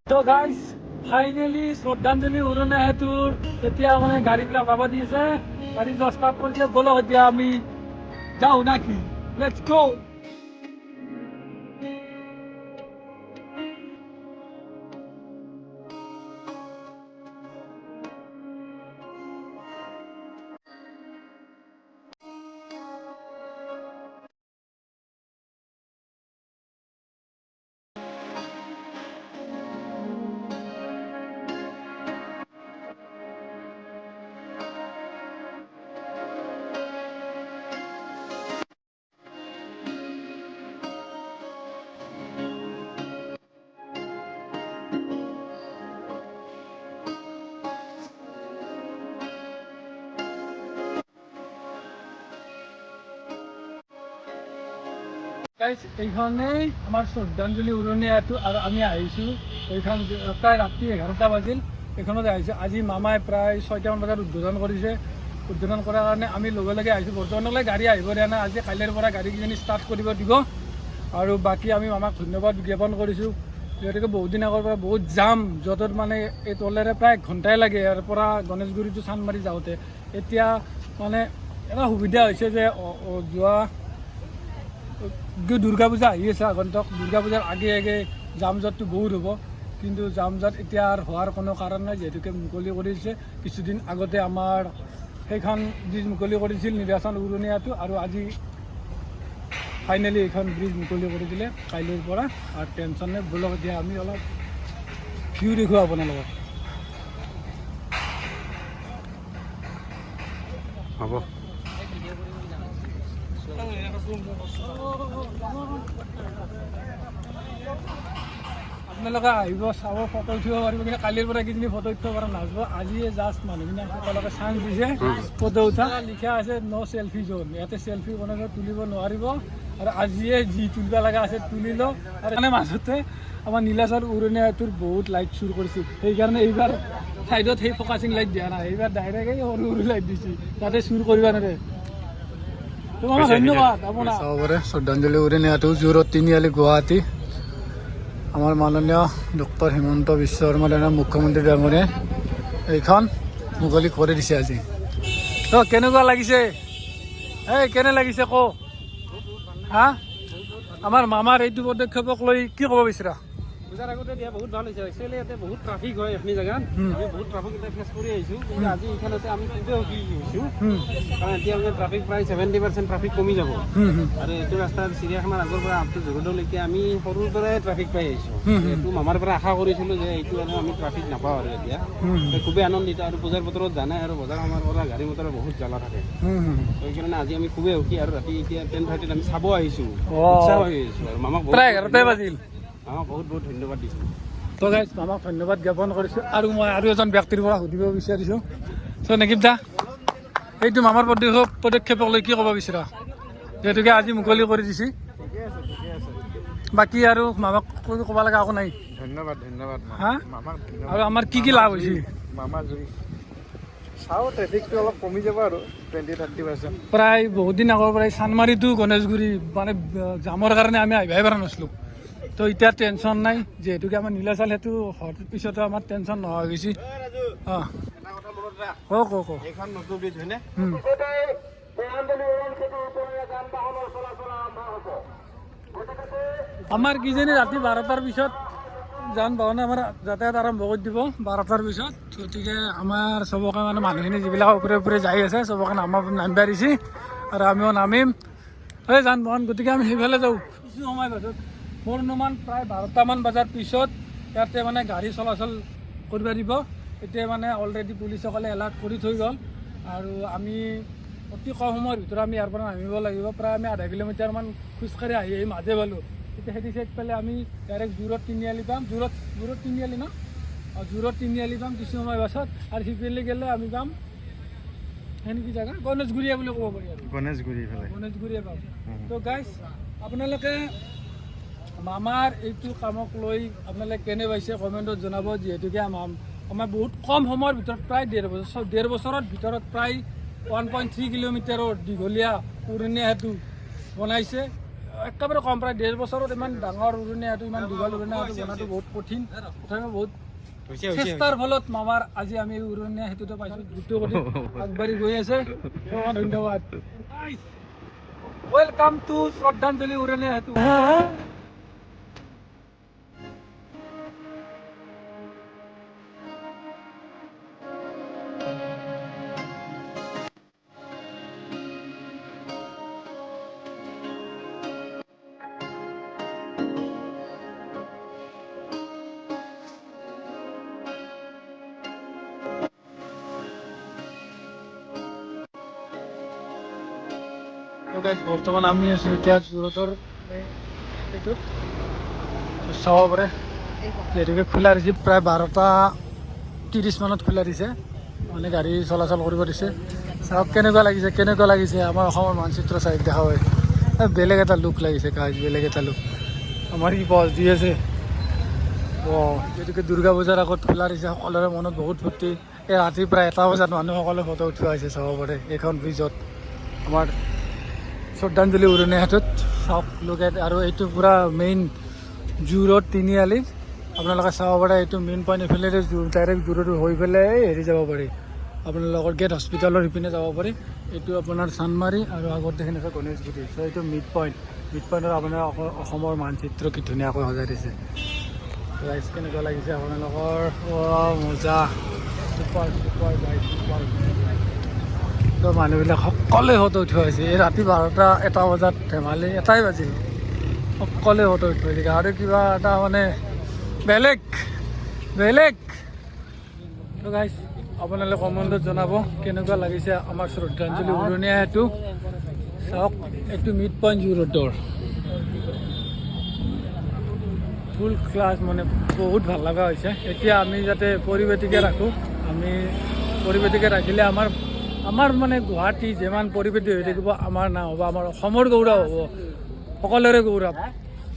So guys, finally শ্ৰদ্ধাঞ্জলি উৰণীয়া সেতুৰ এতিয়া মানে গাড়ীবিলাক পাব দিছে, গাড়ী ষ্টাৰ্ট কৰিছে। ব'লক এতিয়া আমি যাওঁ নাকি, লেটছ গো। গাইজ এইখনেই আমাৰ শ্ৰদ্ধাঞ্জলি উৰণীয়া সেতু আৰু আমি আহিছোঁ এইখন প্ৰায় ৰাতি 11টা বাজিল। এইখনত আহিছোঁ আজি মামাই প্ৰায় 6টামান বজাত উদ্বোধন কৰিছে। উদ্বোধন কৰাৰ কাৰণে আমি লগে লগে আহিছোঁ। বৰ্তমানলৈ গাড়ী আহিব দিয়া নাই, আজি কাইলৈৰ পৰা গাড়ীকেইজনী ষ্টাৰ্ট কৰিব দিব। আৰু বাকী আমি মামাক ধন্যবাদ জ্ঞাপন কৰিছোঁ, যিহেতুকে বহুত দিন আগৰ পৰা বহুত জাম, য'তত মানে এই তলেৰে প্ৰায় ঘণ্টাই লাগে ইয়াৰ পৰা গণেশগুৰিটো চান্দমাৰি যাওঁতে। এতিয়া মানে এটা সুবিধা হৈছে যে যোৱা দুৰ্গা পূজা আহি আছে আগন্তুক, দুৰ্গা পূজাৰ আগে আগে জাম জঁটটো বহুত হ'ব, কিন্তু জাম জঁট এতিয়া আৰু হোৱাৰ কোনো কাৰণ নাই, যিহেতুকে মুকলি কৰিছে কিছুদিন আগতে আমাৰ সেইখন ব্ৰিজ মুকলি কৰিছিল নিৰ্বাচন উৰণীয়া সেতু, আৰু আজি ফাইনেলি এইখন ব্ৰিজ মুকলি কৰি দিলে কাইলৈৰ পৰা। আৰু টেনশ্যন নাই, ব'লক এতিয়া আমি অলপ ভিউ দেখুৱাওঁ আপোনালোকক। হ'ব আপোনালোকে আহিব, চাব, ফটো উঠিব পাৰিব, কিন্তু কালিৰ পৰা এইকেইদিন ফটো উঠিব পৰা নাযাব। আজিয়ে জাষ্ট মানুহখিনি সকলোকে চান্স দিছে ফটো উঠা। লিখা আছে ন' চেল্ফি জ'ন, ইয়াতে চেল্ফি বনাব তুলিব নোৱাৰিব, আৰু আজিয়ে যি তুলিব লগা আছে তুলি লওঁ। আৰু মানে মাজতে আমাৰ নীলাচল উৰণীয়া সেতুৰ বহুত লাইট চুৰ কৰিছিল, সেইকাৰণে এইবাৰ ছাইডত সেই ফ'কাচিং লাইট দিয়া নাই, এইবাৰ ডাইৰেক্ট এই সৰু সৰু লাইট দিছে যাতে চুৰ কৰিব নোৱাৰে। তোমাক ধন্যবাদ আপোনাৰ। চাব পাৰে শ্ৰদ্ধাঞ্জলি উৰণীয়া সেতু, জোৰত তিনিআলি, গুৱাহাটী। আমাৰ মাননীয় ডক্টৰ হিমন্ত বিশ্ব শৰ্মা ডাঙৰীয়া মুখ্যমন্ত্ৰী ডাঙৰীয়াই এইখন মুকলি কৰি দিছে আজি। তো কেনেকুৱা লাগিছে? কেনে লাগিছে কওঁ? হা, আমাৰ মামাৰ এইটো পদক্ষেপক লৈ কি ক'ব বিচৰা? পূজাৰ আগতে দিয়া বহুত ভাল হৈছে। একচুৱেলি ইয়াতে বহুত ট্ৰাফিক হয় এইখিনি জেগাত, আমি বহুত ট্ৰাফিক এতিয়া ফেচ কৰি আহিছোঁ, কিন্তু আজি এইখনতে আমি খুবেই সুখী হৈছোঁ, কাৰণ এতিয়া মানে ট্ৰাফিক প্ৰায় 70% ট্ৰাফিক কমি যাব। আৰু এইটো ৰাস্তাত চিৰিয়াখানাৰ আগৰ পৰা আপটো জোৰডলৈকে আমি সৰুৰ পৰাই ট্ৰাফিক পাই আহিছোঁ। এইটো মামাৰ পৰা আশা কৰিছিলোঁ যে এইটো আৰু আমি ট্ৰাফিক নাপাওঁ আৰু এতিয়া খুবেই আনন্দিত। আৰু পূজাৰ বতৰত জানাই আৰু বজাৰ সমাৰ পৰা গাড়ী মটৰৰ বহুত জ্বালা থাকে, সেইকাৰণে আজি আমি খুবেই সুখী। আৰু ৰাতি এতিয়া 10:30 আমি চাব আহিছোঁ, উৎসাহ হৈ আহিছোঁ, আৰু মামাক প্ৰায় 11টাই বাজিল। বহুত বহুত ধন্যবাদ দিছোঁ। তো গাইজ মামাক ধন্যবাদ জ্ঞাপন কৰিছোঁ। আৰু মই আৰু এজন ব্যক্তিৰ পৰা সুধিব বিচাৰিছোঁ। চ' নেকিব দা, এইটো মামাৰ পদক্ষেপক লৈ কি ক'ব বিচৰা, যিহেতুকে আজি মুকলি কৰি দিছে? ঠিকে আছে, ঠিকে আছে। বাকী আৰু মামাক ক'ব লগা একো নাই? ধন্যবাদ, ধন্যবাদ। হা, মামাক আৰু আমাৰ কি কি লাভ হৈছে? মামা জুই চাওঁ, ট্ৰেফিকটো অলপ কমি যাব আৰু 20-30%। প্ৰায় বহুত দিন আগৰ পৰাই চান্দমাৰিটো গণেশগুৰি মানে জামৰ কাৰণে আমি আহিবই পৰা নাছিলোঁ। তো এতিয়া টেনশ্যন নাই, যিহেতুকে আমাৰ নীলাচল সেতু হোৱাৰ পিছতো আমাৰ টেনশ্যন নোহোৱা হৈ গৈছে। অঁ, কওক। এইখন নতুন ব্ৰিজ হয়নে? আমাৰ কিজানি ৰাতি 12টাৰ পিছত যান বাহনে আমাৰ যাতায়াত আৰম্ভ কৰি দিব, 12টাৰ পিছত। গতিকে আমাৰ চবকে মানে মানুহখিনি যিবিলাক ওপৰে ওপৰে যাই আছে চবকে নামিব দিছে, আৰু আমিও নামিম এই যান বাহন। গতিকে আমি সেইফালে যাওঁ কিছু সময় পাছত। মোৰ অনুমান প্ৰায় 12টামান বজাৰ পিছত ইয়াতে মানে গাড়ী চলাচল কৰিব দিব। এতিয়া মানে অলৰেডি পুলিচসকলে এলাৰ্ট কৰি থৈ গ'ল, আৰু আমি অতি কম সময়ৰ ভিতৰত আমি ইয়াৰ পৰা নামিব লাগিব। প্ৰায় আমি 0.5 কিলোমিটাৰমান খোজকাঢ়ি আহি মাজে পালোঁ। এতিয়া সেইটো চাইড পালে আমি ডাইৰেক্ট জোৰত তিনিআলি পাম, জোৰত তিনিআলি ন, জোৰত তিনিআলি পাম কিছু সময় পাছত। আৰু সিফালে গ'লে আমি পাম সেনেকি জেগা গণেশগুৰিয়া বুলি ক'ব পাৰি, আৰু গণেশগুৰিয়া পাম। তো গাইজ আপোনালোকে মামাৰ এইটো কামক লৈ আপোনালোকে কেনে পাইছে কমেণ্টত জনাব, যিহেতুকে আমাৰ বহুত কম সময়ৰ ভিতৰত প্ৰায় 1.5 বছৰৰ ভিতৰত প্ৰায় 1.3 কিলোমিটাৰৰ দীঘলীয়া উৰণীয়া সেতু বনাইছে। একেবাৰে কম প্ৰায় 1.5 বছৰত ইমান ডাঙৰ উৰণীয়াটো ইমান দীঘল উৰণীয়াটো বনাটো বহুত কঠিন তথাপিও বহুত চেষ্টাৰ ফলত মামাৰ আজি আমি উৰণীয়া সেতুটো পাইছোঁ দ্ৰুত গতিত আগবাঢ়ি গৈ আছে ধন্যবাদ ৱেলকাম টু শ্ৰদ্ধাঞ্জলি উৰণীয়া সেতু বৰ্তমান আমি আছোঁ এতিয়া যোৰহাটৰ এইটোত চাব পাৰে যিহেতুকে খোলা দিছে প্ৰায় 12:30 মানত খোলা দিছে মানে গাড়ী চলাচল কৰিব দিছে চাওক কেনেকুৱা লাগিছে আমাৰ অসমৰ মানচিত্ৰ চাই দেখা হয় বেলেগ এটা লুক লাগিছে গাইজ বেলেগ এটা লুক আমাৰ কি বছ দি আছে যিহেতুকে দুৰ্গা পূজাৰ আগত খোলা দিছে সকলোৰে মনত বহুত ফূৰ্তি এই ৰাতি প্ৰায় 1 বজাত মানুহসকলে ফটো উঠোৱা হৈছে চাব পাৰে এইখন ব্ৰিজত আমাৰ শ্ৰদ্ধাঞ্জলি উৰণীয়া সেতুত চাওক লোক আৰু এইটো পূৰা মেইন জু ৰোড তিনিআলি আপোনালোকে চাব পাৰে এইটো মেইন পইণ্ট এইফালে ডাইৰেক্ট জু ৰোড হৈ পেলাই হেৰি যাব পাৰি আপোনালোকৰ গেট হস্পিটেলৰ সিপিনে যাব পাৰি এইটো আপোনাৰ চানমাৰী আৰু আগত দেখি আছে গণেশগুৰি চ' এইটো মিড পইণ্টত আপোনাৰ অসমৰ মানচিত্ৰ কি ধুনীয়াকৈ সজাই দিছে ৰাইজ কেনেকুৱা লাগিছে আপোনালোকৰ মজা চুপাৰ গাইজ চুপাৰ তো মানুহবিলাক সকলোৱে ফটো উঠোৱা হৈছে এই ৰাতি 1 বজাত ধেমালি 1 বাজিল সকলোৱে ফটো উঠোৱা হৈছে আৰু কিবা এটা মানে বেলেগ তো গাইজ আপোনালোকে কমেণ্টত জনাব কেনেকুৱা লাগিছে আমাৰ শ্ৰদ্ধাঞ্জলি উৰণীয়া সেতু চাওক এইটো মিড পইণ্ট জু ৰোডৰ ফুল ক্লাছ মানে বহুত ভাল লগা হৈছে এতিয়া আমি যাতে পৰিপাটিকে ৰাখোঁ আমি পৰিপাটিকে ৰাখিলে আমাৰ মানে গুৱাহাটী যিমান পৰিপাটি হৈ থাকিব আমাৰ নাম হ'ব আমাৰ অসমৰ গৌৰৱ হ'ব সকলোৰে গৌৰৱ